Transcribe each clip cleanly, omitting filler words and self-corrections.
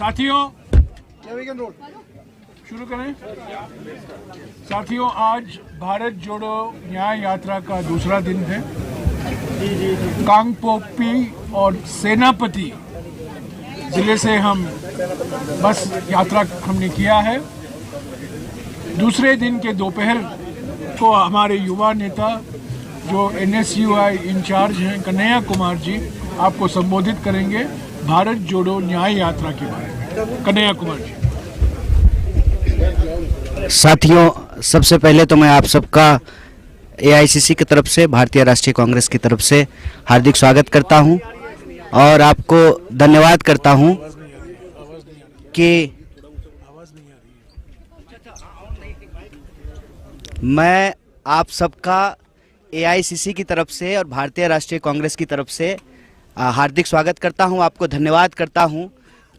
साथियों शुरू करें। साथियों, आज भारत जोड़ो न्याय यात्रा का दूसरा दिन है। कांगपोकपी और सेनापति जिले से हम बस यात्रा हमने किया है। दूसरे दिन के दोपहर को हमारे युवा नेता जो NSUI इंचार्ज हैं कन्हैया कुमार जी आपको संबोधित करेंगे भारत जोड़ो न्याय यात्रा के बारे में। कन्हैया कुमार जी। साथियों, सबसे पहले तो मैं आप सबका AICC की तरफ से, भारतीय राष्ट्रीय कांग्रेस की तरफ से हार्दिक स्वागत करता हूं और आपको धन्यवाद करता हूं कि मैं आप सबका AICC की तरफ से और भारतीय राष्ट्रीय कांग्रेस की तरफ से हार्दिक स्वागत करता हूं। आपको धन्यवाद करता हूं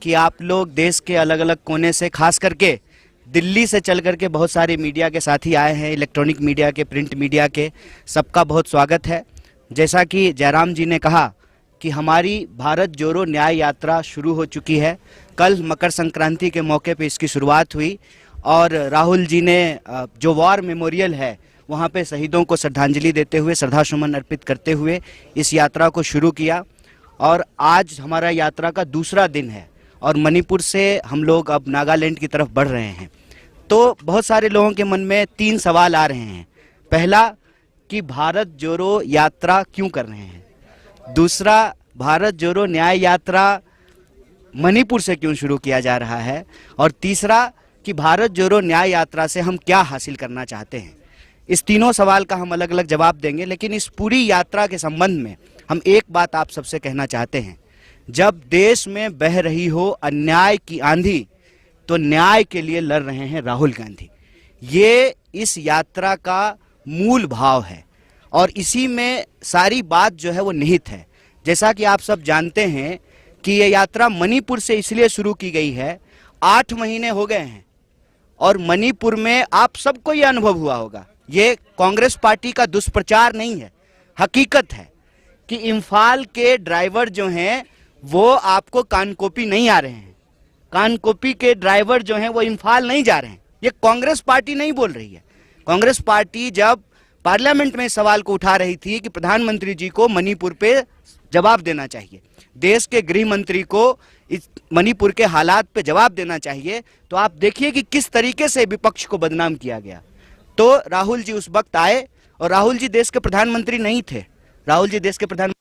कि आप लोग देश के अलग अलग कोने से, खास करके दिल्ली से चल करके बहुत सारे मीडिया के साथी आए हैं, इलेक्ट्रॉनिक मीडिया के, प्रिंट मीडिया के, सबका बहुत स्वागत है। जैसा कि जयराम जी ने कहा कि हमारी भारत जोड़ो न्याय यात्रा शुरू हो चुकी है। कल मकर संक्रांति के मौके पे इसकी शुरुआत हुई और राहुल जी ने जो वॉर मेमोरियल है वहाँ पे शहीदों को श्रद्धांजलि देते हुए, श्रद्धासुमन अर्पित करते हुए इस यात्रा को शुरू किया। और आज हमारा यात्रा का दूसरा दिन है और मणिपुर से हम लोग अब नागालैंड की तरफ बढ़ रहे हैं। तो बहुत सारे लोगों के मन में 3 सवाल आ रहे हैं। पहला कि भारत जोड़ो यात्रा क्यों कर रहे हैं, दूसरा भारत जोड़ो न्याय यात्रा मणिपुर से क्यों शुरू किया जा रहा है, और तीसरा कि भारत जोड़ो न्याय यात्रा से हम क्या हासिल करना चाहते हैं। इस तीनों सवाल का हम अलग अलग जवाब देंगे, लेकिन इस पूरी यात्रा के संबंध में हम एक बात आप सबसे कहना चाहते हैं। जब देश में बह रही हो अन्याय की आंधी तो न्याय के लिए लड़ रहे हैं राहुल गांधी। ये इस यात्रा का मूल भाव है और इसी में सारी बात जो है वो निहित है। जैसा कि आप सब जानते हैं कि ये यात्रा मणिपुर से इसलिए शुरू की गई है, 8 महीने हो गए हैं और मणिपुर में आप सबको ये अनुभव हुआ होगा, ये कांग्रेस पार्टी का दुष्प्रचार नहीं है, हकीकत है कि इम्फाल के ड्राइवर जो हैं वो आपको कानकोपी नहीं आ रहे हैं, कानकोपी के ड्राइवर जो हैं वो इम्फाल नहीं जा रहे हैं। ये कांग्रेस पार्टी नहीं बोल रही है। कांग्रेस पार्टी जब पार्लियामेंट में इस सवाल को उठा रही थी कि प्रधानमंत्री जी को मणिपुर पे जवाब देना चाहिए, देश के गृह मंत्री को इस मणिपुर के हालात पे जवाब देना चाहिए, तो आप देखिए कि किस तरीके से विपक्ष को बदनाम किया गया। तो राहुल जी उस वक्त आए और राहुल जी देश के प्रधानमंत्री नहीं थे, राहुल जी देश के प्रधानमंत्री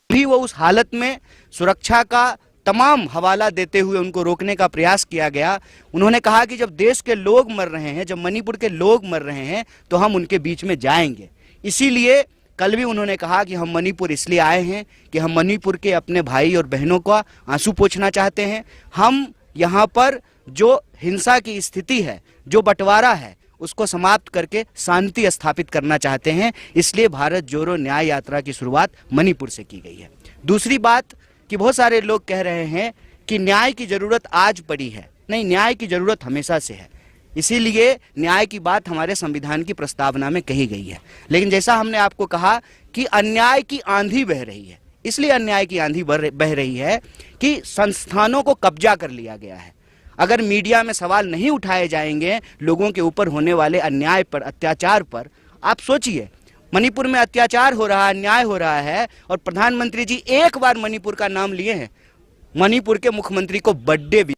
भी वो उस हालत में सुरक्षा का तमाम हवाला देते हुए उनको रोकने का प्रयास किया गया। उन्होंने कहा कि जब देश के लोग मर रहे हैं, जब मणिपुर के लोग मर रहे हैं तो हम उनके बीच में जाएंगे। इसीलिए कल भी उन्होंने कहा कि हम मणिपुर इसलिए आए हैं कि हम मणिपुर के अपने भाई और बहनों का आंसू पोंछना चाहते हैं। हम यहाँ पर जो हिंसा की स्थिति है, जो बंटवारा है, उसको समाप्त करके शांति स्थापित करना चाहते हैं। इसलिए भारत जोड़ो न्याय यात्रा की शुरुआत मणिपुर से की गई है। दूसरी बात कि बहुत सारे लोग कह रहे हैं कि न्याय की जरूरत आज पड़ी है। नहीं, न्याय की जरूरत हमेशा से है, इसीलिए न्याय की बात हमारे संविधान की प्रस्तावना में कही गई है। लेकिन जैसा हमने आपको कहा कि अन्याय की आंधी बह रही है, इसलिए अन्याय की आंधी बह रही है कि संस्थानों को कब्जा कर लिया गया है। अगर मीडिया में सवाल नहीं उठाए जाएंगे लोगों के ऊपर होने वाले अन्याय पर, अत्याचार पर, आप सोचिए मणिपुर में अत्याचार हो रहा है, अन्याय हो रहा है और प्रधानमंत्री जी एक बार मणिपुर का नाम लिए हैं, मणिपुर के मुख्यमंत्री को बर्थडे भी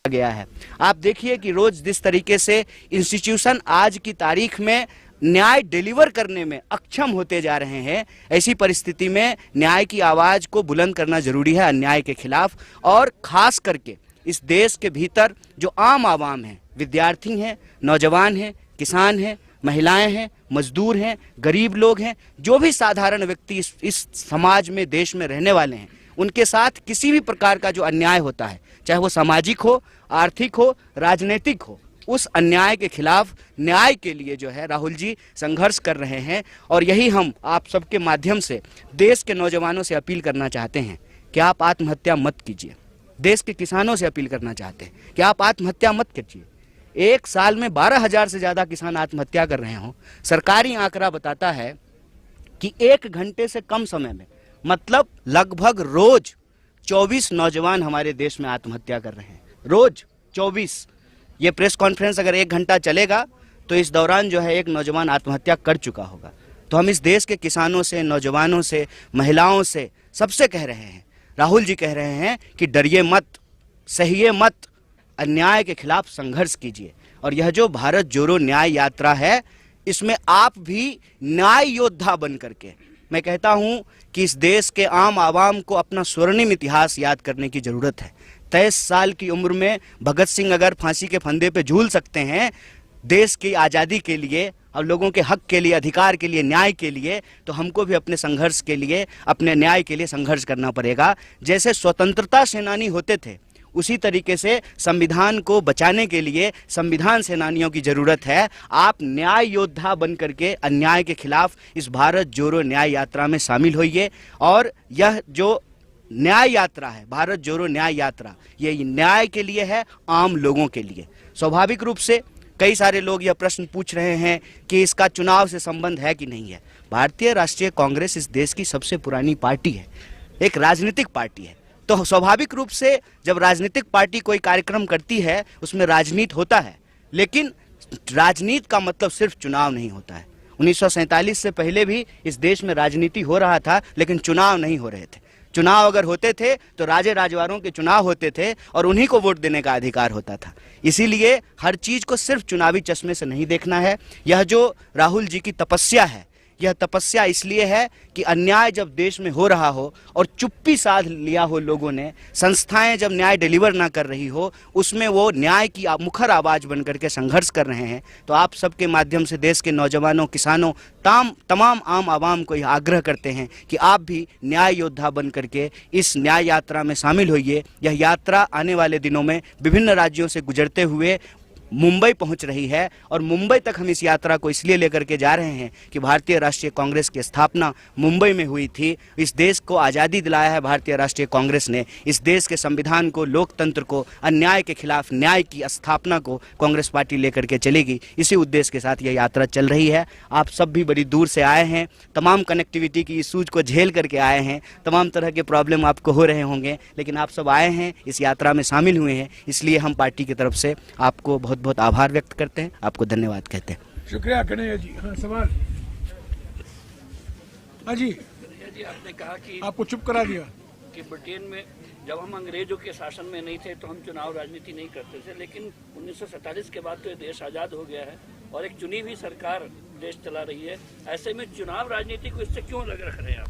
गया है। आप देखिए कि रोज जिस तरीके से इंस्टीट्यूशन आज की तारीख में न्याय डिलीवर करने में अक्षम होते जा रहे हैं, ऐसी परिस्थिति में न्याय की आवाज को बुलंद करना जरूरी है अन्याय के खिलाफ। और खास करके इस देश के भीतर जो आम आवाम है, विद्यार्थी हैं, नौजवान हैं, किसान हैं, महिलाएं हैं, मजदूर हैं, गरीब लोग हैं, जो भी साधारण व्यक्ति इस समाज में, देश में रहने वाले हैं, उनके साथ किसी भी प्रकार का जो अन्याय होता है, चाहे वो सामाजिक हो, आर्थिक हो, राजनीतिक हो, उस अन्याय के खिलाफ न्याय के लिए जो है राहुल जी संघर्ष कर रहे हैं। और यही हम आप सबके माध्यम से देश के नौजवानों से अपील करना चाहते हैं कि आप आत्महत्या मत कीजिए। देश के किसानों से अपील करना चाहते हैं कि आप आत्महत्या मत कीजिए। एक साल में 12,000 से ज्यादा किसान आत्महत्या कर रहे हों। सरकारी आंकड़ा बताता है कि 1 घंटे से कम समय में, मतलब लगभग रोज 24 नौजवान हमारे देश में आत्महत्या कर रहे हैं, रोज 24। ये प्रेस कॉन्फ्रेंस अगर 1 घंटा चलेगा तो इस दौरान जो है एक नौजवान आत्महत्या कर चुका होगा। तो हम इस देश के किसानों से, नौजवानों से, महिलाओं से, सबसे कह रहे हैं, राहुल जी कह रहे हैं कि डरिए मत, सहिए मत, अन्याय के खिलाफ संघर्ष कीजिए। और यह जो भारत जोड़ो न्याय यात्रा है, इसमें आप भी न्याय योद्धा बन करके, मैं कहता हूं कि इस देश के आम आवाम को अपना स्वर्णिम इतिहास याद करने की जरूरत है। 23 साल की उम्र में भगत सिंह अगर फांसी के फंदे पे झूल सकते हैं देश की आज़ादी के लिए और लोगों के हक के लिए, अधिकार के लिए, न्याय के लिए, तो हमको भी अपने संघर्ष के लिए, अपने न्याय के लिए संघर्ष करना पड़ेगा। जैसे स्वतंत्रता सेनानी होते थे, उसी तरीके से संविधान को बचाने के लिए संविधान सेनानियों की जरूरत है। आप न्याय योद्धा बन करके अन्याय के खिलाफ इस भारत जोड़ो न्याय यात्रा में शामिल होइए। और यह जो न्याय यात्रा है, भारत जोड़ो न्याय यात्रा, ये न्याय के लिए है, आम लोगों के लिए। स्वाभाविक रूप से कई सारे लोग यह प्रश्न पूछ रहे हैं कि इसका चुनाव से संबंध है कि नहीं है। भारतीय राष्ट्रीय कांग्रेस इस देश की सबसे पुरानी पार्टी है, एक राजनीतिक पार्टी है। तो स्वाभाविक रूप से जब राजनीतिक पार्टी कोई कार्यक्रम करती है उसमें राजनीति होता है, लेकिन राजनीति का मतलब सिर्फ चुनाव नहीं होता है। 1947 से पहले भी इस देश में राजनीति हो रहा था, लेकिन चुनाव नहीं हो रहे थे। चुनाव अगर होते थे तो राजे राजवारों के चुनाव होते थे और उन्हीं को वोट देने का अधिकार होता था। इसीलिए हर चीज को सिर्फ चुनावी चश्मे से नहीं देखना है। यह जो राहुल जी की तपस्या है, यह तपस्या इसलिए है कि अन्याय जब देश में हो रहा हो और चुप्पी साध लिया हो लोगों ने, संस्थाएं जब न्याय डिलीवर ना कर रही हो, उसमें वो न्याय की मुखर आवाज बन करके संघर्ष कर रहे हैं। तो आप सबके माध्यम से देश के नौजवानों, किसानों, तमाम आम आवाम को यह आग्रह करते हैं कि आप भी न्याय योद्धा बन करके इस न्याय यात्रा में शामिल होइए। यह यात्रा आने वाले दिनों में विभिन्न राज्यों से गुजरते हुए मुंबई पहुंच रही है और मुंबई तक हम इस यात्रा को इसलिए लेकर के जा रहे हैं कि भारतीय राष्ट्रीय कांग्रेस की स्थापना मुंबई में हुई थी। इस देश को आज़ादी दिलाया है भारतीय राष्ट्रीय कांग्रेस ने। इस देश के संविधान को, लोकतंत्र को, अन्याय के खिलाफ न्याय की स्थापना को कांग्रेस पार्टी लेकर के चलेगी। इसी उद्देश्य के साथ यह यात्रा चल रही है। आप सब भी बड़ी दूर से आए हैं, तमाम कनेक्टिविटी की इशूज को झेल करके आए हैं, तमाम तरह के प्रॉब्लम आपको हो रहे होंगे, लेकिन आप सब आए हैं, इस यात्रा में शामिल हुए हैं। इसलिए हम पार्टी की तरफ से आपको बहुत बहुत आभार व्यक्त करते हैं, आपको धन्यवाद कहते हैं। शुक्रिया कन्हैया जी। हाँ, सवाल। हाँ जी, आपने कहा कि आपको चुप करा दिया कि ब्रिटेन में जब हम अंग्रेजों के शासन में नहीं थे तो हम चुनाव राजनीति नहीं करते थे, लेकिन 1947 के बाद तो ये देश आज़ाद हो गया है और एक चुनी हुई सरकार देश चला रही है। ऐसे में चुनाव राजनीति को इससे क्यों अलग रख रहे हैं आप?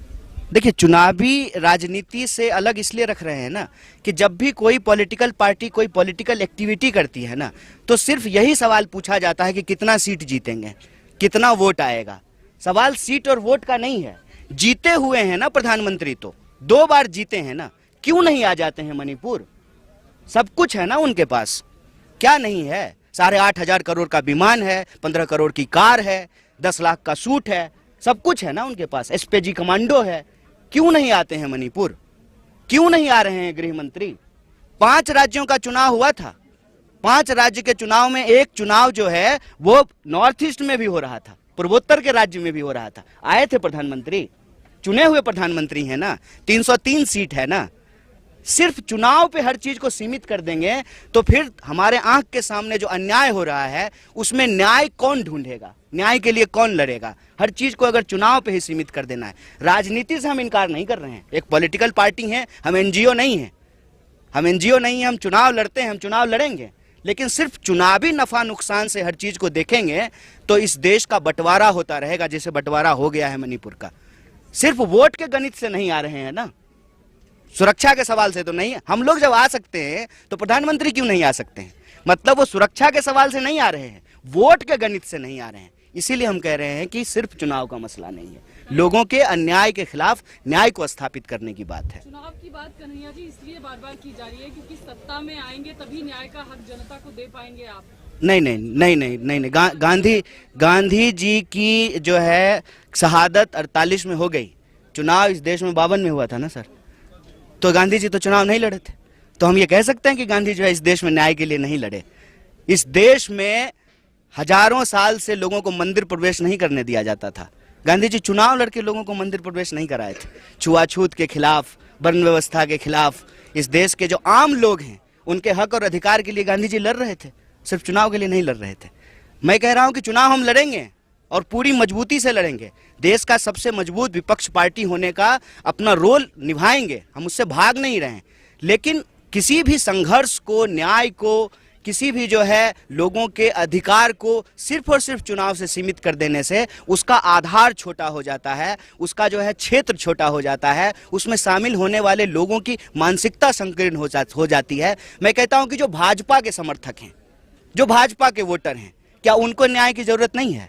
देखिए, चुनावी राजनीति से अलग इसलिए रख रहे हैं ना कि जब भी कोई पॉलिटिकल पार्टी कोई पॉलिटिकल एक्टिविटी करती है ना, तो सिर्फ यही सवाल पूछा जाता है कि कितना सीट जीतेंगे, कितना वोट आएगा। सवाल सीट और वोट का नहीं है। जीते हुए हैं ना प्रधानमंत्री, तो 2 बार जीते हैं ना, क्यों नहीं आ जाते हैं मणिपुर? सब कुछ है ना उनके पास, क्या नहीं है? 8,500 करोड़ का विमान है, 15 करोड़ की कार है, 10 लाख का सूट है, सब कुछ है ना उनके पास। एसपीजी कमांडो है, क्यों नहीं आते हैं मणिपुर? क्यों नहीं आ रहे हैं गृह मंत्री? 5 राज्यों का चुनाव हुआ था। 5 राज्य के चुनाव में एक चुनाव जो है वो नॉर्थ ईस्ट में भी हो रहा था, पूर्वोत्तर के राज्य में भी हो रहा था। आए थे प्रधानमंत्री, चुने हुए प्रधानमंत्री है ना, 303 सीट है ना। सिर्फ चुनाव पे हर चीज को सीमित कर देंगे तो फिर हमारे आंख के सामने जो अन्याय हो रहा है उसमें न्याय कौन ढूंढेगा, न्याय के लिए कौन लड़ेगा? हर चीज को अगर चुनाव पे ही सीमित कर देना है। राजनीति से हम इनकार नहीं कर रहे हैं, एक पॉलिटिकल पार्टी है, हम एनजीओ नहीं है, हम चुनाव लड़ते हैं, हम चुनाव लड़ेंगे, लेकिन सिर्फ चुनावी नफा नुकसान से हर चीज को देखेंगे तो इस देश का बंटवारा होता रहेगा, जैसे बंटवारा हो गया है मणिपुर का। सिर्फ वोट के गणित से नहीं आ रहे हैं ना, सुरक्षा के सवाल से तो नहीं है। हम लोग जब आ सकते हैं तो प्रधानमंत्री क्यों नहीं आ सकते हैं? मतलब वो सुरक्षा के सवाल से नहीं आ रहे हैं, वोट के गणित से नहीं आ रहे हैं। इसीलिए हम कह रहे हैं कि सिर्फ चुनाव का मसला नहीं है, लोगों के अन्याय के खिलाफ न्याय को स्थापित करने की बात है। चुनाव की बात कन्हैया जी इसलिए बार बार की जा रही है क्योंकि सत्ता में आएंगे तभी न्याय का हक जनता को दे पाएंगे आप। नहीं, गांधी जी की जो है शहादत 48 में हो गई, चुनाव इस देश में 52 में हुआ था ना सर। तो गांधी जी तो चुनाव नहीं लड़े थे, तो हम ये कह सकते हैं कि गांधी जो है इस देश में न्याय के लिए नहीं लड़े। इस देश में हजारों साल से लोगों को मंदिर प्रवेश नहीं करने दिया जाता था। गांधी जी चुनाव लड़के लोगों को मंदिर प्रवेश नहीं कराए थे। छुआछूत के खिलाफ, वर्ण व्यवस्था के खिलाफ, इस देश के जो आम लोग हैं उनके हक और अधिकार के लिए गांधी जी लड़ रहे थे, सिर्फ चुनाव के लिए नहीं लड़ रहे थे। मैं कह रहा हूं कि चुनाव हम लड़ेंगे और पूरी मजबूती से लड़ेंगे। देश का सबसे मजबूत विपक्ष पार्टी होने का अपना रोल निभाएंगे, हम उससे भाग नहीं रहे हैं। लेकिन किसी भी संघर्ष को, न्याय को, किसी भी जो है लोगों के अधिकार को सिर्फ और सिर्फ चुनाव से सीमित कर देने से उसका आधार छोटा हो जाता है, उसका जो है क्षेत्र छोटा हो जाता है, उसमें शामिल होने वाले लोगों की मानसिकता संकीर्ण हो जाती है। मैं कहता हूं कि जो भाजपा के समर्थक हैं, जो भाजपा के वोटर हैं, क्या उनको न्याय की जरूरत नहीं है?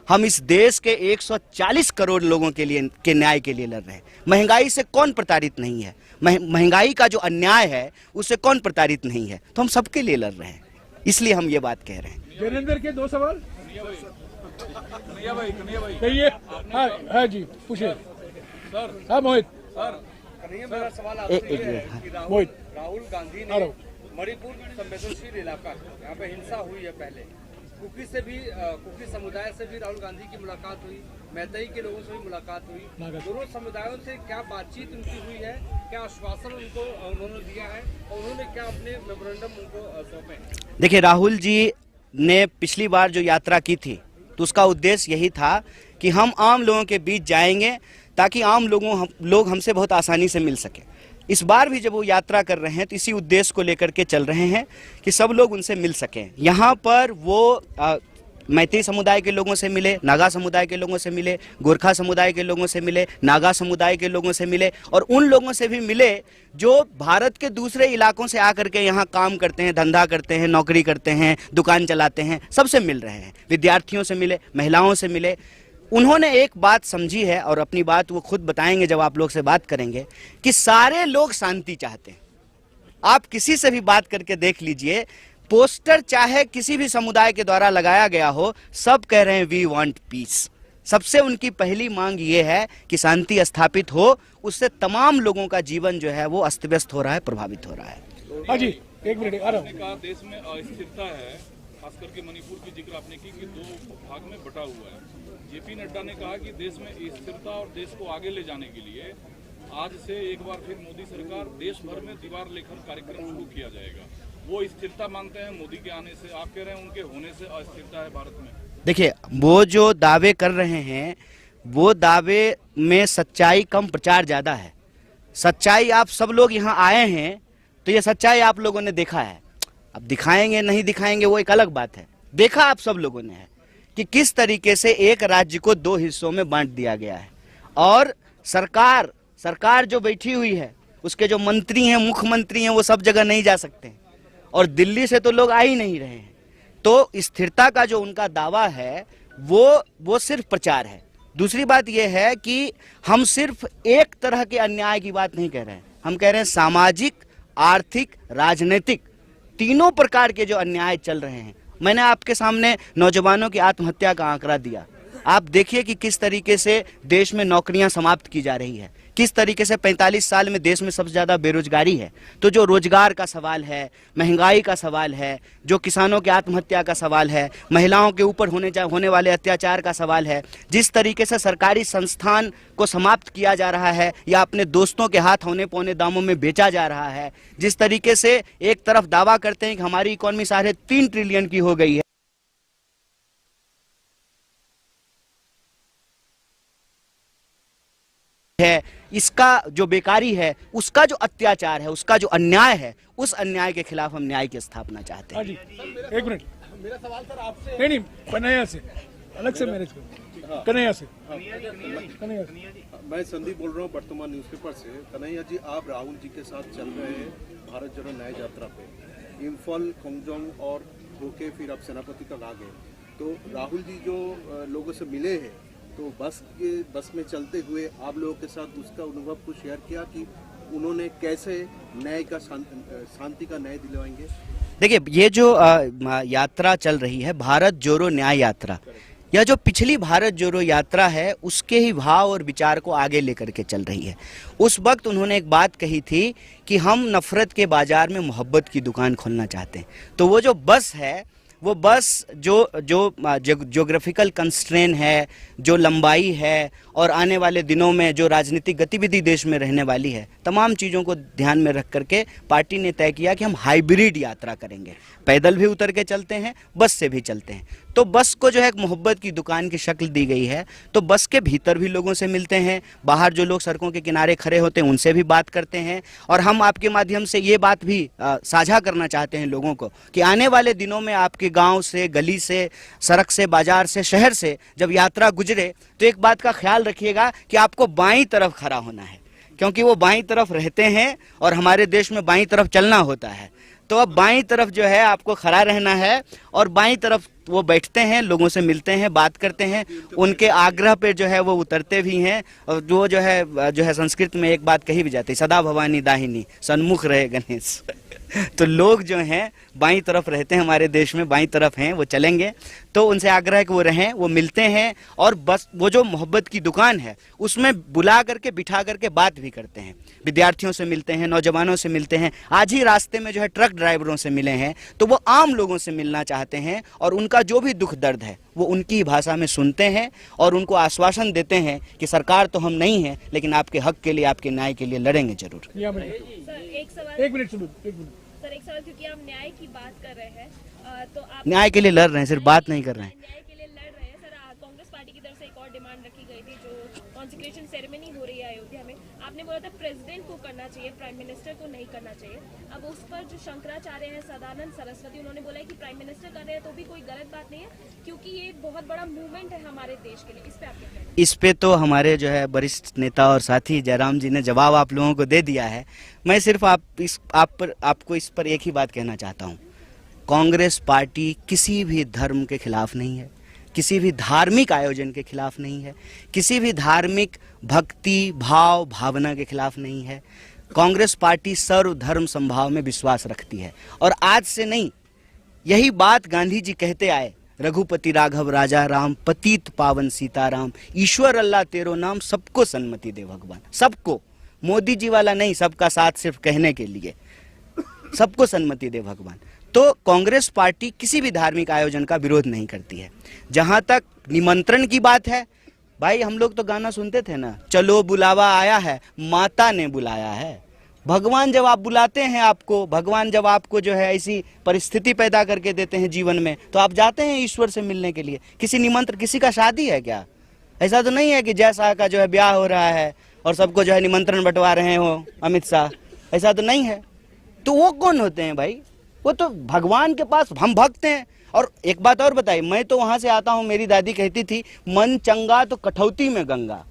हम इस देश के 140 करोड़ लोगों के लिए के न्याय के लिए लड़ रहे हैं। महंगाई से कौन प्रताड़ित नहीं है? महंगाई का जो अन्याय है उससे कौन प्रताड़ित नहीं है? तो हम सबके लिए लड़ रहे हैं, इसलिए हम ये बात कह रहे हैं। वीरेंद्र के 2 सवाल कहिए। हाँ जी, पूछिए सर। हाँ मोहित मेरा सवाल मोहित। राहुल गांधी ने मणिपुर संवेदनशील इलाका, यहाँ पे हिंसा हुई है पहले, कुकी समुदाय से भी राहुल गांधी की मुलाकात हुई, मैतेई के लोगों से भी मुलाकात हुई। दोनों समुदायों से क्या बातचीत उनकी हुई है, क्या आश्वासन उनको उन्होंने दिया है और उन्होंने क्या अपने मेमोरेंडम उनको सौंपे? देखिए, राहुल जी ने पिछली बार जो यात्रा की थी तो उसका उद्देश्य यही था कि हम आम लोगों के बीच जाएंगे ताकि आम लोग हमसे बहुत आसानी से मिल सके। इस बार भी जब वो यात्रा कर रहे हैं तो इसी उद्देश्य को लेकर के चल रहे हैं कि सब लोग उनसे मिल सकें। यहाँ पर वो मैतेई समुदाय के लोगों से मिले, नागा समुदाय के लोगों से मिले, गोरखा समुदाय के लोगों से मिले, नागा समुदाय के लोगों से मिले और उन लोगों से भी मिले जो भारत के दूसरे इलाकों से आकर के यहाँ काम करते हैं, धंधा करते हैं, नौकरी करते हैं, दुकान चलाते हैं, सबसे मिल रहे हैं। विद्यार्थियों से मिले, महिलाओं से मिले। उन्होंने एक बात समझी है और अपनी बात वो खुद बताएंगे जब आप लोग से बात करेंगे कि सारे लोग शांति चाहते हैं। आप किसी से भी बात करके देख लीजिए, पोस्टर चाहे किसी भी समुदाय के द्वारा लगाया गया हो, सब कह रहे हैं वी वांट पीस। सबसे उनकी पहली मांग ये है कि शांति स्थापित हो, उससे तमाम लोगों का जीवन जो है वो अस्त व्यस्त हो रहा है, प्रभावित हो रहा है। हाँ जी, एक मिनट आ रहा हूं। कहा देश में अस्थिरता है, खास करके मणिपुर की जिक्र आपने की कि 2 भाग में बटा हुआ है। जेपी नड्डा ने कहा कि देश में स्थिरता और देश को आगे ले जाने के लिए आज से एक बार फिर मोदी सरकार देश भर में दीवार लेखन कार्यक्रम शुरू किया जाएगा। वो स्थिरता मानते हैं मोदी के आने से, आप कह रहे हैं उनके होने से अस्थिरता है भारत में। देखिए, वो जो दावे कर रहे हैं वो दावे में सच्चाई कम, प्रचार ज्यादा है। सच्चाई आप सब लोग यहाँ आए हैं तो ये सच्चाई आप लोगों ने देखा है। अब दिखाएंगे नहीं दिखाएंगे वो एक अलग बात है। देखा आप सब लोगों ने है कि किस तरीके से एक राज्य को 2 हिस्सों में बांट दिया गया है और सरकार जो बैठी हुई है, उसके जो मंत्री हैं, मुख्यमंत्री हैं, वो सब जगह नहीं जा सकते और दिल्ली से तो लोग आ ही नहीं रहे हैं। तो स्थिरता का जो उनका दावा है वो सिर्फ प्रचार है। दूसरी बात यह है कि हम सिर्फ एक तरह के अन्याय की बात नहीं कह रहे हैं, हम कह रहे हैं सामाजिक, आर्थिक, राजनीतिक, तीनों प्रकार के जो अन्याय चल रहे हैं। मैंने आपके सामने नौजवानों की आत्महत्या का आंकड़ा दिया। आप देखिए कि किस तरीके से देश में नौकरियां समाप्त की जा रही है, किस तरीके से 45 साल में देश में सबसे ज़्यादा बेरोजगारी है। तो जो रोजगार का सवाल है, महंगाई का सवाल है, जो किसानों की आत्महत्या का सवाल है, महिलाओं के ऊपर होने वाले अत्याचार का सवाल है, जिस तरीके से सरकारी संस्थान को समाप्त किया जा रहा है या अपने दोस्तों के हाथ होने पौने दामों में बेचा जा रहा है, जिस तरीके से एक तरफ दावा करते हैं कि हमारी इकॉनमी 3.5 ट्रिलियन की हो गई है, इसका जो बेकारी है, उसका जो अत्याचार है, उसका जो अन्याय है, उस अन्याय के खिलाफ हम न्याय की स्थापना चाहते हैं। हाँ जी, एक मिनट। मेरा सवाल सर आपसे नहीं, कन्हैया से अलग से मैनेज करो। कन्हैया से। मैं संदीप बोल रहा हूँ वर्तमान न्यूज़पेपर से। कन्हैया जी, आप राहुल जी के साथ चल रहे हैं भारत जोड़ो न्याय यात्रा पे, इम्फाल, खोंगजोंग और होके फिर आप सेनापति तक आ गए। तो राहुल जी जो लोगों से मिले हैं, तो बस में चलते हुए आप लोगों के साथ उसका अनुभव कुछ शेयर किया कि उन्होंने कैसे न्याय का, शांति का न्याय दिलवाएंगे? देखिए, ये जो यात्रा चल रही है, भारत जोड़ो न्याय यात्रा, या जो पिछली भारत जोड़ो यात्रा है उसके ही भाव और विचार को आगे लेकर के चल रही है। उस वक्त उन्होंने एक बात कही थी कि हम नफरत के बाजार में मोहब्बत की दुकान खोलना चाहते हैं। तो वो जो बस है, वो बस जो ज्योग्राफिकल कंस्ट्रेन है, जो लंबाई है और आने वाले दिनों में जो राजनीतिक गतिविधि देश में रहने वाली है, तमाम चीज़ों को ध्यान में रख करके पार्टी ने तय किया कि हम हाइब्रिड यात्रा करेंगे। पैदल भी उतर के चलते हैं, बस से भी चलते हैं। तो बस को जो है एक मोहब्बत की दुकान की शक्ल दी गई है। तो बस के भीतर भी लोगों से मिलते हैं, बाहर जो लोग सड़कों के किनारे खड़े होते हैं उनसे भी बात करते हैं। और हम आपके माध्यम से ये बात भी साझा करना चाहते हैं लोगों को कि आने वाले दिनों में आपके गांव से, गली से, सड़क से, बाजार से, शहर से जब यात्रा गुजरे तो एक बात का ख्याल रखिएगा कि आपको बाईं तरफ खड़ा होना है, क्योंकि वो बाईं तरफ रहते हैं और हमारे देश में बाईं तरफ चलना होता है। तो अब बाईं तरफ जो है आपको खड़ा रहना है और बाईं तरफ वो बैठते हैं, लोगों से मिलते हैं, बात करते हैं, उनके आग्रह पे जो है वो उतरते भी हैं। और जो है संस्कृत में एक बात कही भी जाती है, सदा भवानी दाहिनी सन्मुख रहे गणेश। तो लोग जो हैं बाईं तरफ रहते हैं, हमारे देश में बाईं तरफ हैं, वो चलेंगे। तो उनसे आग्रह है कि वो रहें, वो मिलते हैं और बस वो जो मोहब्बत की दुकान है उसमें बुला करके, बिठा करके बात भी करते हैं। विद्यार्थियों से मिलते हैं, नौजवानों से मिलते हैं। आज ही रास्ते में जो है ट्रक ड्राइवरों से मिले हैं। तो वो आम लोगों से मिलना चाहते हैं और उनका जो भी दुख दर्द है वो उनकी भाषा में सुनते हैं और उनको आश्वासन देते हैं कि सरकार तो हम नहीं है, लेकिन आपके हक के लिए, आपके न्याय के लिए लड़ेंगे जरूर। एक मिनट सर, एक सवाल, क्योंकि आप न्याय की बात कर रहे हैं, तो आप न्याय के लिए लड़ रहे हैं, सिर्फ बात नहीं कर रहे हैं। न्याय के लिए लड़ रहे हैं सर। कांग्रेस पार्टी की तरफ से एक और डिमांड रखी गई थी, जो कॉन्सिक्रेशन सेरेमनी हो रही है अयोध्या में। आपने बोला था प्रेसिडेंट को करना चाहिए, प्राइम मिनिस्टर को नहीं करना चाहिए। अब उस पर जो शंकराचार्य हैं, सदानंद सरस्वती, उन्होंने बोला है कि प्राइम मिनिस्टर कर रहे हैं तो भी कोई गलत बात नहीं है, क्योंकि ये बहुत बड़ा मूवमेंट है हमारे देश के लिए। इस पे आप क्या कहते हैं? इस पे तो हमारे जो है वरिष्ठ नेता और साथी जयराम जी ने जवाब आप लोगों को दे दिया है। मैं सिर्फ आपको इस पर एक ही बात कहना चाहता हूँ, कांग्रेस पार्टी किसी भी धर्म के खिलाफ नहीं है, किसी भी धार्मिक आयोजन के खिलाफ नहीं है, किसी भी धार्मिक भक्ति भाव भावना के खिलाफ नहीं है। कांग्रेस पार्टी सर्वधर्म समभाव में विश्वास रखती है। और आज से नहीं, यही बात गांधी जी कहते आए, रघुपति राघव राजा राम, पतित पावन सीताराम, ईश्वर अल्लाह तेरो नाम, सबको सन्मति दे भगवान। सबको, मोदी जी वाला नहीं, सबका साथ सिर्फ कहने के लिए, सबको सन्मति दे भगवान। तो कांग्रेस पार्टी किसी भी धार्मिक आयोजन का विरोध नहीं करती है। जहां तक निमंत्रण की बात है, भाई हम लोग तो गाना सुनते थे ना, चलो बुलावा आया है, माता ने बुलाया है। भगवान जब आप बुलाते हैं आपको, भगवान जब आपको जो है ऐसी परिस्थिति पैदा करके देते हैं जीवन में, तो आप जाते हैं ईश्वर से मिलने के लिए। किसी निमंत्रण, किसी का शादी है क्या? ऐसा तो नहीं है कि जय शाह का जो है ब्याह हो रहा है और सबको जो है निमंत्रण बंटवा रहे हो अमित शाह, ऐसा तो नहीं है। तो वो कौन होते हैं भाई? वो तो भगवान के पास हम भक्त हैं। और एक बात और बताइए, मैं तो वहां से आता हूं, मेरी दादी कहती थी मन चंगा तो कठौती में गंगा।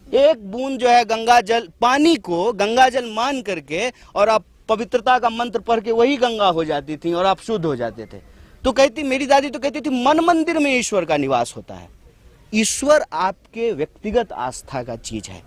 एक बूंद जो है गंगा जल, पानी को गंगा जल मान करके और आप पवित्रता का मंत्र पढ़ के वही गंगा हो जाती थी और आप शुद्ध हो जाते थे। तो कहती, मेरी दादी तो कहती थी मन मंदिर में ईश्वर का निवास होता है। ईश्वर आपके व्यक्तिगत आस्था का चीज है,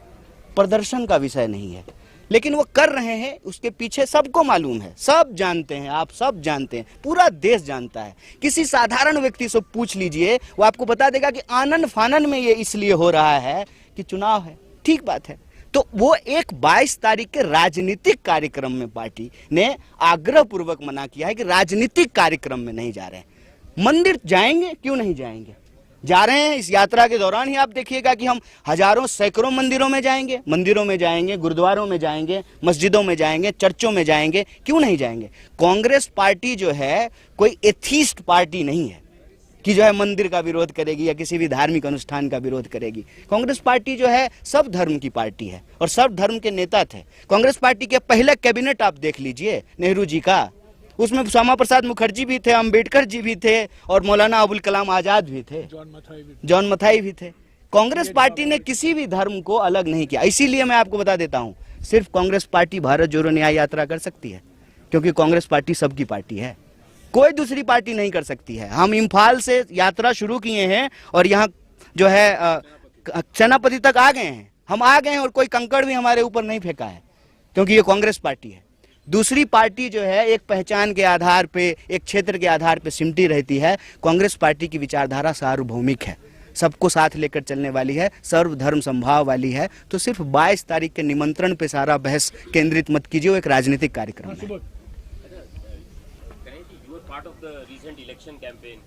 प्रदर्शन का विषय नहीं है। लेकिन वो कर रहे हैं, उसके पीछे सबको मालूम है, सब जानते हैं, आप सब जानते हैं, पूरा देश जानता है। किसी साधारण व्यक्ति से पूछ लीजिए, वो आपको बता देगा कि आनन फानन में ये इसलिए हो रहा है कि चुनाव है। ठीक बात है। तो वो एक 22 तारीख के राजनीतिक कार्यक्रम में पार्टी ने आग्रह पूर्वक मना किया है कि राजनीतिक कार्यक्रम में नहीं जा रहे हैं। मंदिर जाएंगे, क्यों नहीं जाएंगे, जा रहे हैं। इस यात्रा के दौरान ही आप देखिएगा कि हम हजारों सैकड़ों मंदिरों में जाएंगे, गुरुद्वारों में जाएंगे, मस्जिदों में जाएंगे, चर्चों में जाएंगे, क्यों नहीं जाएंगे। कांग्रेस पार्टी जो है कोई एथीस्ट पार्टी नहीं है कि जो है मंदिर का विरोध करेगी या किसी भी धार्मिक अनुष्ठान का विरोध करेगी। कांग्रेस पार्टी जो है सब धर्म की पार्टी है और सब धर्म के नेता थे। कांग्रेस पार्टी के पहले कैबिनेट आप देख लीजिए नेहरू जी का, उसमें श्यामा प्रसाद मुखर्जी भी थे, अंबेडकर जी भी थे और मौलाना अबुल कलाम आजाद भी थे, जॉन मथाई भी थे। कांग्रेस पार्टी ने किसी भी धर्म को अलग नहीं किया। इसीलिए मैं आपको बता देता हूं, सिर्फ कांग्रेस पार्टी भारत जोड़ो न्याय यात्रा कर सकती है, क्योंकि कांग्रेस पार्टी सबकी पार्टी है, कोई दूसरी पार्टी नहीं कर सकती है। हम इम्फाल से यात्रा शुरू किए हैं और यहाँ जो है सेनापति तक आ गए हैं, हम आ गए हैं और कोई कंकड़ भी हमारे ऊपर नहीं फेंका है, क्योंकि ये कांग्रेस पार्टी है। दूसरी पार्टी जो है एक पहचान के आधार पे, एक क्षेत्र के आधार पे सिमटी रहती है। कांग्रेस पार्टी की विचारधारा सार्वभौमिक है, सबको साथ लेकर चलने वाली है, सर्वधर्म संभाव वाली है। तो सिर्फ 22 तारीख के निमंत्रण पे सारा बहस केंद्रित मत कीजिए, वो एक राजनीतिक कार्यक्रम है। Part of the recent election campaign,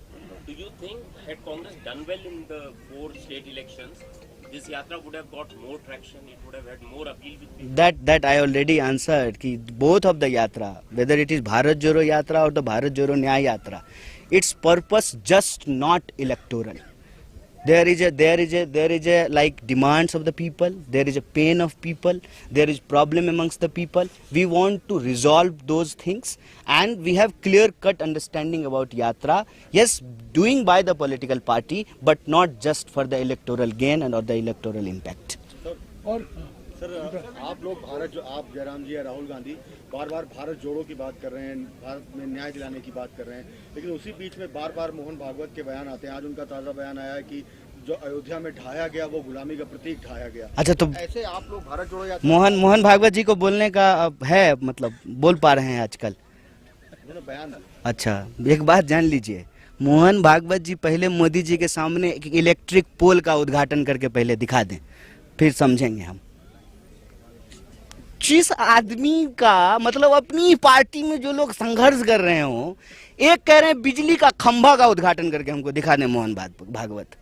do you think had Congress done well in the 4 state elections, this yatra would have got more traction, it would have had more appeal with people? That I already answered कि both of the yatra, whether it is Bharat Jodo Yatra or the Bharat Jodo Nyay Yatra, its purpose just not electoral. There is a like demands of the people, there is a pain of people, there is problem amongst the people. We want to resolve those things, and we have clear cut understanding about yatra. Yes, doing by the political party, but not just for the electoral gain and or the electoral impact. और sir, आप लोग आप जयराम जी या राहुल गांधी बार बार भारत जोड़ो की बात कर रहे हैं, भारत में न्याय दिलाने की बात कर रहे हैं, लेकिन उसी बीच में बार बार मोहन भागवत के बयान आते हैं। आज उनका ताज़ा बयान आया है कि जो अयोध्या में ढाया गया वो गुलामी का प्रतीक ढाया गया। अच्छा, तो ऐसे आप लोग भारत जोड़ो या मोहन भागवत जी को बोलने का है, मतलब बोल पा रहे हैं आजकल? बयान। अच्छा, एक बात जान लीजिए, मोहन भागवत जी पहले मोदी जी के सामने एक इलेक्ट्रिक पोल का उद्घाटन करके पहले दिखा दें, फिर समझेंगे हम। जिस आदमी का मतलब अपनी पार्टी में जो लोग संघर्ष कर रहे हो, एक कह रहे हैं बिजली का खंभा का उद्घाटन करके हमको दिखा दें मोहन भागवत।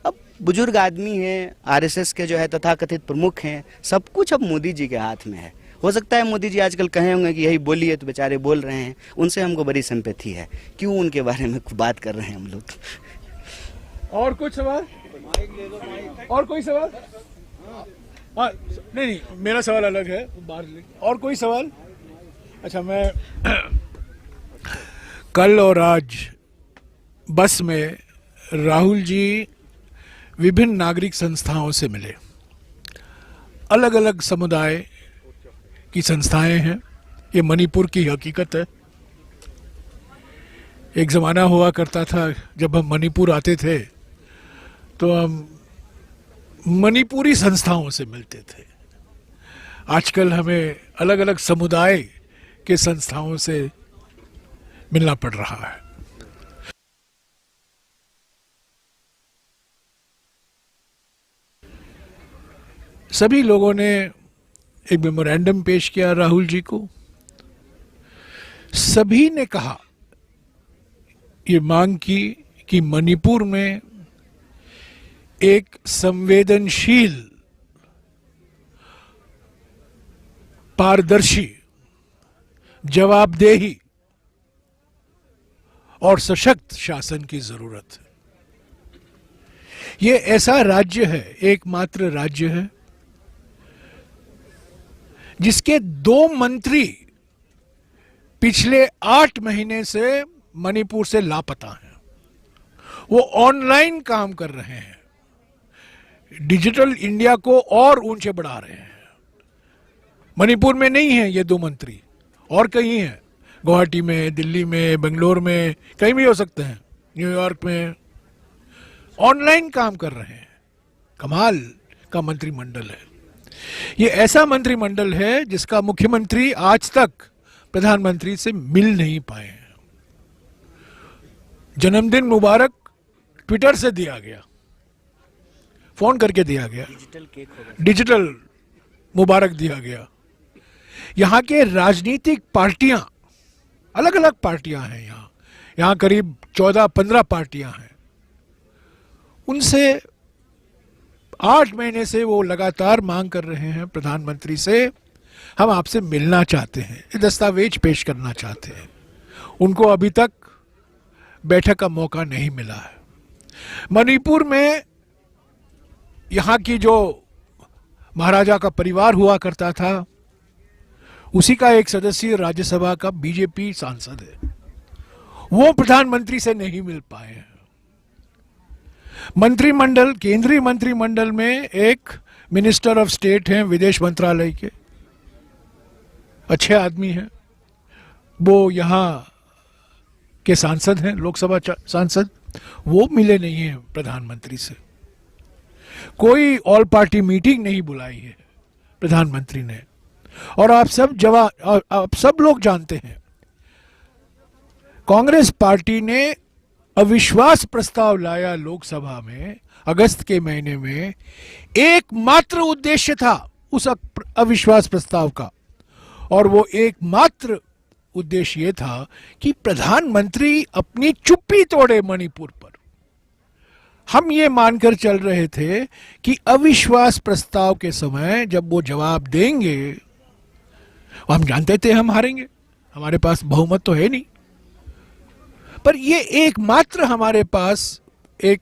अब बुजुर्ग आदमी हैं, आरएसएस के जो है तथाकथित प्रमुख हैं, सब कुछ अब मोदी जी के हाथ में है। हो सकता है मोदी जी आजकल कहे होंगे कि यही बोलिए, तो बेचारे बोल रहे हैं, उनसे हमको बड़ी सिंपैथी है, क्यों उनके बारे में बात कर रहे हैं हम लोग। और कुछ सवाल? और कोई सवाल? नहीं, मेरा सवाल अलग है, और कोई सवाल? अच्छा, मैं कल और आज बस में राहुल जी विभिन्न नागरिक संस्थाओं से मिले। अलग अलग समुदाय की संस्थाएं हैं, ये मणिपुर की हकीकत है। एक ज़माना हुआ करता था जब हम मणिपुर आते थे तो हम मणिपुरी संस्थाओं से मिलते थे। आजकल हमें अलग अलग समुदाय के संस्थाओं से मिलना पड़ रहा है। सभी लोगों ने एक मेमोरेंडम पेश किया राहुल जी को। सभी ने कहा, ये मांग की कि मणिपुर में एक संवेदनशील, पारदर्शी, जवाबदेही और सशक्त शासन की जरूरत है। ये ऐसा राज्य है, एकमात्र राज्य है जिसके 2 मंत्री पिछले 8 महीने से मणिपुर से लापता हैं। वो ऑनलाइन काम कर रहे हैं, डिजिटल इंडिया को और ऊंचे बढ़ा रहे हैं। मणिपुर में नहीं है ये 2 मंत्री, और कहीं हैं, गुवाहाटी में, दिल्ली में, बेंगलोर में, कहीं भी हो सकते हैं, न्यूयॉर्क में। ऑनलाइन काम कर रहे हैं। कमाल का मंत्रिमंडल है। ये ऐसा मंत्रिमंडल है जिसका मुख्यमंत्री आज तक प्रधानमंत्री से मिल नहीं पाए हैं। जन्मदिन मुबारक ट्विटर से दिया गया, फोन करके दिया गया, डिजिटल मुबारक दिया गया। यहाँ के राजनीतिक पार्टियां, अलग अलग पार्टियां हैं यहाँ करीब 14-15 पार्टियां हैं। उनसे 8 महीने से वो लगातार मांग कर रहे हैं प्रधानमंत्री से, हम आपसे मिलना चाहते हैं, दस्तावेज पेश करना चाहते हैं। उनको अभी तक बैठक का मौका नहीं मिला है। मणिपुर में यहाँ की जो महाराजा का परिवार हुआ करता था, उसी का एक सदस्य राज्यसभा का बीजेपी सांसद है, वो प्रधानमंत्री से नहीं मिल पाए हैं। मंत्रिमंडल, केंद्रीय मंत्रिमंडल में एक मिनिस्टर ऑफ स्टेट हैं विदेश मंत्रालय के, अच्छे आदमी हैं, वो यहाँ के सांसद हैं, लोकसभा सांसद, वो मिले नहीं हैं प्रधानमंत्री से। कोई ऑल पार्टी मीटिंग नहीं बुलाई है प्रधानमंत्री ने। और आप सब लोग जानते हैं, कांग्रेस पार्टी ने अविश्वास प्रस्ताव लाया लोकसभा में अगस्त के महीने में। एकमात्र उद्देश्य था उस अविश्वास प्रस्ताव का, और वो एकमात्र उद्देश्य ये था कि प्रधानमंत्री अपनी चुप्पी तोड़े मणिपुर पर। हम ये मानकर चल रहे थे कि अविश्वास प्रस्ताव के समय जब वो जवाब देंगे, हम जानते थे हम हारेंगे, हमारे पास बहुमत तो है नहीं, पर ये एकमात्र हमारे पास एक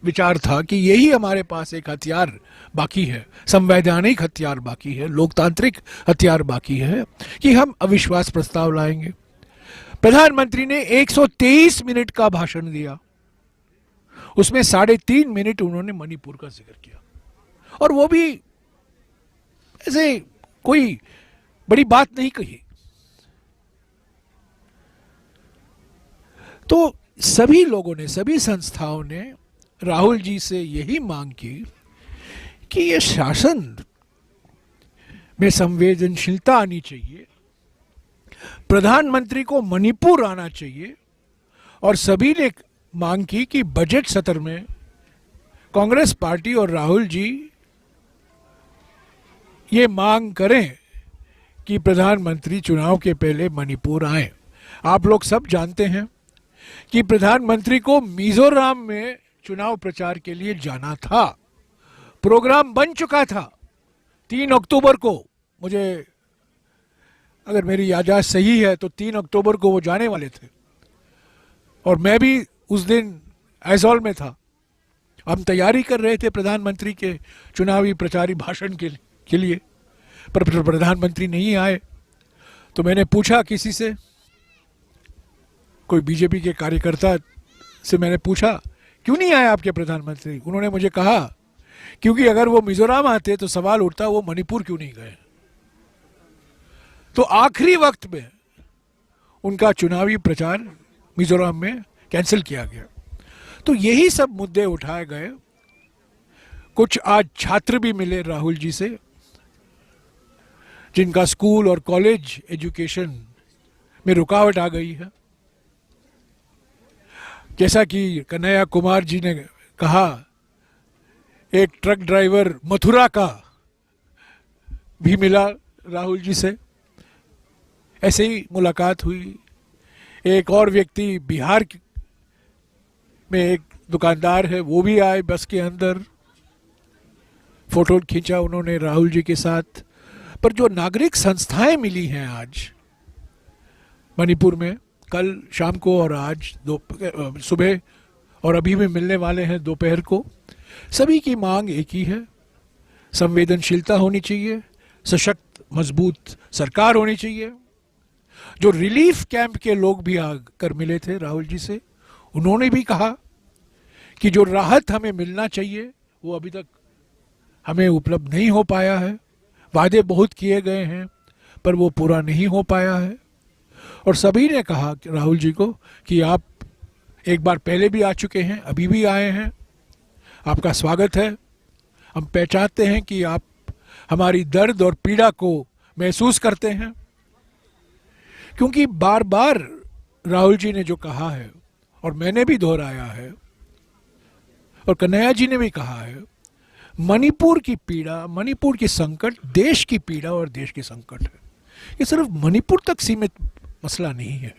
विचार था कि यही हमारे पास एक हथियार बाकी है, संवैधानिक हथियार बाकी है, लोकतांत्रिक हथियार बाकी है कि हम अविश्वास प्रस्ताव लाएंगे। प्रधानमंत्री ने 123 मिनट का भाषण दिया, उसमें 3.5 मिनट उन्होंने मणिपुर का जिक्र किया, और वो भी ऐसे कोई बड़ी बात नहीं कही। तो सभी लोगों ने, सभी संस्थाओं ने राहुल जी से यही मांग की कि ये शासन में संवेदनशीलता आनी चाहिए, प्रधानमंत्री को मणिपुर आना चाहिए, और सभी ने मांग की कि बजट सत्र में कांग्रेस पार्टी और राहुल जी ये मांग करें कि प्रधानमंत्री चुनाव के पहले मणिपुर आए। आप लोग सब जानते हैं कि प्रधानमंत्री को मिजोरम में चुनाव प्रचार के लिए जाना था, प्रोग्राम बन चुका था। 3 अक्टूबर को, मुझे अगर मेरी याददाश्त सही है तो 3 अक्टूबर को वो जाने वाले थे, और मैं भी उस दिन ऐज़ॉल में था। हम तैयारी कर रहे थे प्रधानमंत्री के चुनावी प्रचारी भाषण के लिए, पर प्रधानमंत्री नहीं आए। तो मैंने पूछा किसी से, कोई बीजेपी के कार्यकर्ता से मैंने पूछा, क्यों नहीं आए आपके प्रधानमंत्री? उन्होंने मुझे कहा क्योंकि अगर वो मिजोरम आते तो सवाल उठता वो मणिपुर क्यों नहीं गए। तो आखिरी वक्त में उनका चुनावी प्रचार मिजोरम में कैंसिल किया गया। तो यही सब मुद्दे उठाए गए। कुछ आज छात्र भी मिले राहुल जी से, जिनका स्कूल और कॉलेज एजुकेशन में रुकावट आ गई है। जैसा कि कन्हैया कुमार जी ने कहा, एक ट्रक ड्राइवर मथुरा का भी मिला राहुल जी से, ऐसे ही मुलाकात हुई। एक और व्यक्ति बिहार में, एक दुकानदार है, वो भी आए बस के अंदर, फोटो खींचा उन्होंने राहुल जी के साथ। पर जो नागरिक संस्थाएं मिली हैं आज मणिपुर में, कल शाम को और आज सुबह और अभी भी मिलने वाले हैं दोपहर को, सभी की मांग एक ही है, संवेदनशीलता होनी चाहिए, सशक्त मजबूत सरकार होनी चाहिए। जो रिलीफ कैंप के लोग भी आकर मिले थे राहुल जी से, उन्होंने भी कहा कि जो राहत हमें मिलना चाहिए वो अभी तक हमें उपलब्ध नहीं हो पाया है। वादे बहुत किए गए हैं पर वो पूरा नहीं हो पाया है। और सभी ने कहा कि राहुल जी को कि आप एक बार पहले भी आ चुके हैं, अभी भी आए हैं, आपका स्वागत है। हम पहचानते हैं कि आप हमारी दर्द और पीड़ा को महसूस करते हैं, क्योंकि बार बार राहुल जी ने जो कहा है और मैंने भी दोहराया है और कन्हैया जी ने भी कहा है, मणिपुर की पीड़ा, मणिपुर की संकट देश की पीड़ा और देश की संकट है। ये सिर्फ मणिपुर तक सीमित मसला नहीं है।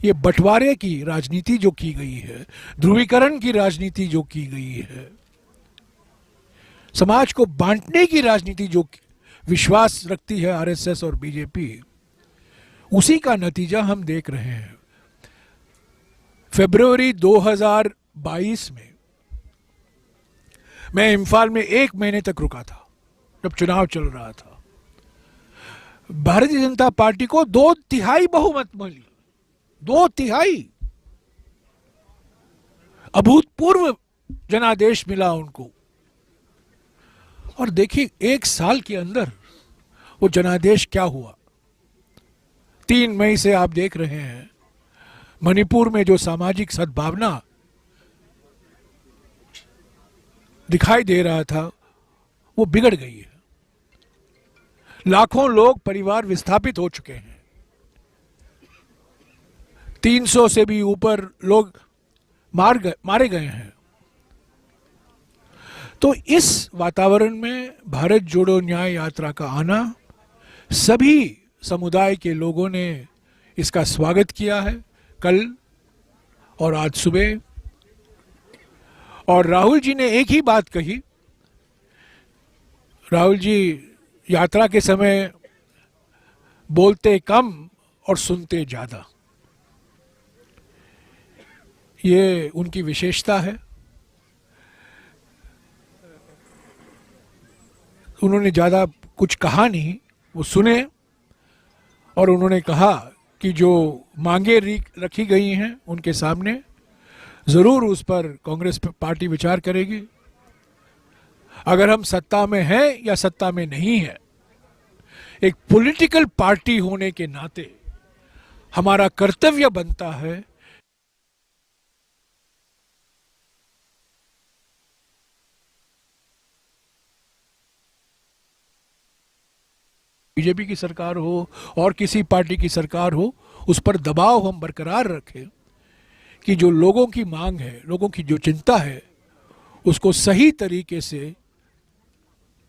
ये बंटवारे की राजनीति जो की गई है, ध्रुवीकरण की राजनीति जो की गई है, समाज को बांटने की राजनीति जो विश्वास रखती है आरएसएस और बीजेपी, उसी का नतीजा हम देख रहे हैं। फरवरी 2022 में मैं इम्फाल में 1 महीने तक रुका था जब चुनाव चल रहा था। भारतीय जनता पार्टी को 2/3 बहुमत मिली, 2/3 अभूतपूर्व जनादेश मिला उनको। और देखिए 1 साल के अंदर वो जनादेश क्या हुआ। 3 मई से आप देख रहे हैं मणिपुर में जो सामाजिक सद्भावना दिखाई दे रहा था वो बिगड़ गई है। लाखों लोग परिवार विस्थापित हो चुके हैं, 300 से भी ऊपर लोग मारे गए हैं। तो इस वातावरण में भारत जोड़ो न्याय यात्रा का आना, सभी समुदाय के लोगों ने इसका स्वागत किया है कल और आज सुबह। और राहुल जी ने एक ही बात कही। राहुल जी यात्रा के समय बोलते कम और सुनते ज्यादा, ये उनकी विशेषता है। उन्होंने ज्यादा कुछ कहा नहीं, वो सुने और उन्होंने कहा कि जो मांगे रखी गई हैं उनके सामने, जरूर उस पर कांग्रेस पार्टी विचार करेगी। अगर हम सत्ता में हैं या सत्ता में नहीं है, एक पॉलिटिकल पार्टी होने के नाते हमारा कर्तव्य बनता है बीजेपी की सरकार हो और किसी पार्टी की सरकार हो, उस पर दबाव हम बरकरार रखें कि जो लोगों की मांग है, लोगों की जो चिंता है, उसको सही तरीके से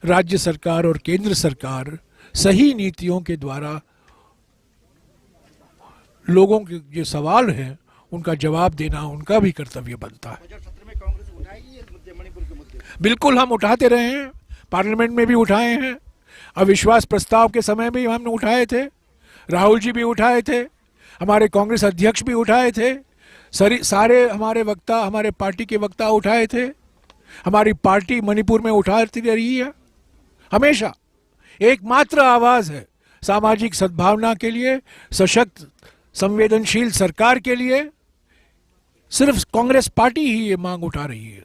राज्य सरकार और केंद्र सरकार सही नीतियों के द्वारा लोगों के जो सवाल हैं उनका जवाब देना उनका भी कर्तव्य बनता है। बिल्कुल हम उठाते रहे हैं, पार्लियामेंट में भी उठाए हैं, अविश्वास प्रस्ताव के समय भी हमने उठाए थे, राहुल जी भी उठाए थे, हमारे कांग्रेस अध्यक्ष भी उठाए थे, सारे हमारे वक्ता, हमारे पार्टी के वक्ता उठाए थे, हमारी पार्टी मणिपुर में उठाती रही है। हमेशा एकमात्र आवाज है सामाजिक सद्भावना के लिए, सशक्त संवेदनशील सरकार के लिए। सिर्फ कांग्रेस पार्टी ही ये मांग उठा रही है।